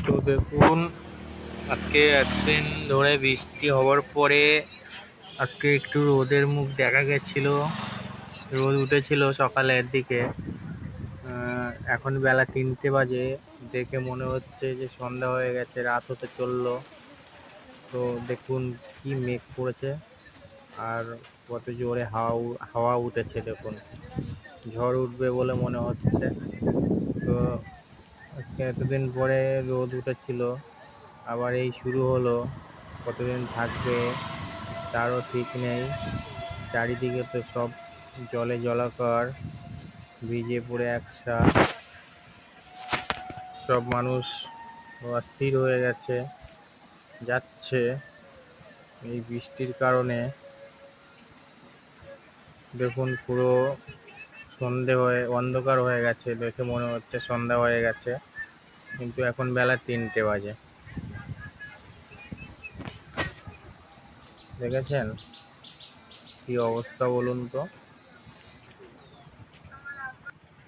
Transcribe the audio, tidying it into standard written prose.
তো দেখুন, আজকে একদিন ধরে বৃষ্টি হওয়ার পরে আজকে একটু রোদের মুখ দেখা গেছিল। রোদ উঠেছিল সকালের দিকে। এখন বেলা 3টে বাজে। দেখে মনে হচ্ছে যে সন্ধ্যা হয়ে গেছে, রাত হতে চললো। তো দেখুন কি মেঘ পড়েছে, আর কত জোরে হাওয়া উঠেছে। দেখুন ঝড় উঠবে বলে মনে হচ্ছে। তো আজকে এতদিন পরে রোদ উঠেছিল, আবার এই শুরু হলো। কতদিন থাকবে তারও ঠিক নেই। চারিদিকে তো সব জলে জলাকার, ভিজে পড়ে একসা। সব মানুষ অস্থির হয়ে গেছে, যাচ্ছে এই বৃষ্টির কারণে। দেখুন পুরো সন্ধে হয়ে অন্ধকার হয়ে গেছে, দেখে মনে হচ্ছে সন্ধ্যা হয়ে গেছে, কিন্তু এখন বেলা 3টে বাজে। দেখেছেন কি অবস্থা বলুন তো।